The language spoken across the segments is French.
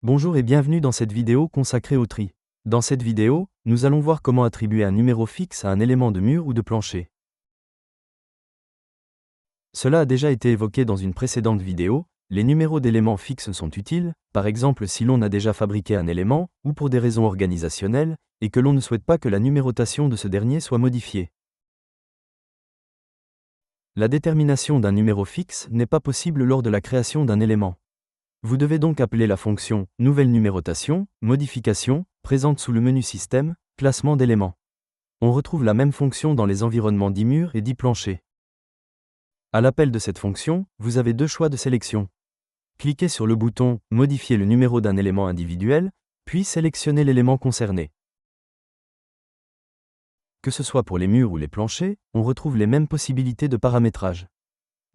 Bonjour et bienvenue dans cette vidéo consacrée au tri. Dans cette vidéo, nous allons voir comment attribuer un numéro fixe à un élément de mur ou de plancher. Cela a déjà été évoqué dans une précédente vidéo, les numéros d'éléments fixes sont utiles, par exemple si l'on a déjà fabriqué un élément, ou pour des raisons organisationnelles, et que l'on ne souhaite pas que la numérotation de ce dernier soit modifiée. La détermination d'un numéro fixe n'est pas possible lors de la création d'un élément. Vous devez donc appeler la fonction « Nouvelle numérotation »,« Modification », présente sous le menu Système, « Classement d'éléments ». On retrouve la même fonction dans les environnements d'iMur et d'iPlancher. À l'appel de cette fonction, vous avez deux choix de sélection. Cliquez sur le bouton « Modifier le numéro d'un élément individuel », puis sélectionnez l'élément concerné. Que ce soit pour les murs ou les planchers, on retrouve les mêmes possibilités de paramétrage.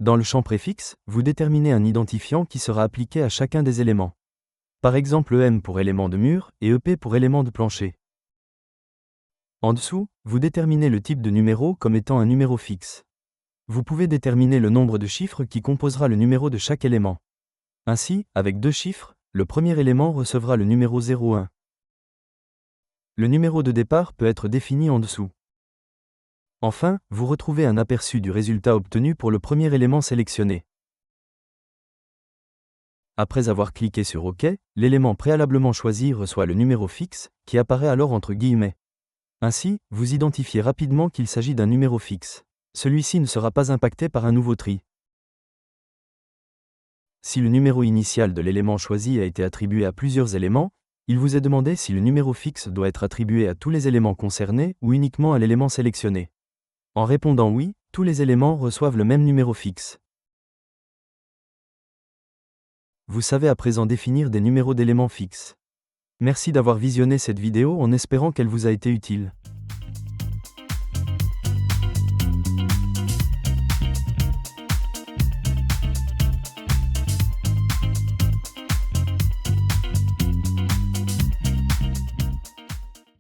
Dans le champ préfixe, vous déterminez un identifiant qui sera appliqué à chacun des éléments. Par exemple EM pour élément de mur et EP pour élément de plancher. En dessous, vous déterminez le type de numéro comme étant un numéro fixe. Vous pouvez déterminer le nombre de chiffres qui composera le numéro de chaque élément. Ainsi, avec deux chiffres, le premier élément recevra le numéro 01. Le numéro de départ peut être défini en dessous. Enfin, vous retrouvez un aperçu du résultat obtenu pour le premier élément sélectionné. Après avoir cliqué sur OK, l'élément préalablement choisi reçoit le numéro fixe, qui apparaît alors entre guillemets. Ainsi, vous identifiez rapidement qu'il s'agit d'un numéro fixe. Celui-ci ne sera pas impacté par un nouveau tri. Si le numéro initial de l'élément choisi a été attribué à plusieurs éléments, il vous est demandé si le numéro fixe doit être attribué à tous les éléments concernés ou uniquement à l'élément sélectionné. En répondant oui, tous les éléments reçoivent le même numéro fixe. Vous savez à présent définir des numéros d'éléments fixes. Merci d'avoir visionné cette vidéo en espérant qu'elle vous a été utile.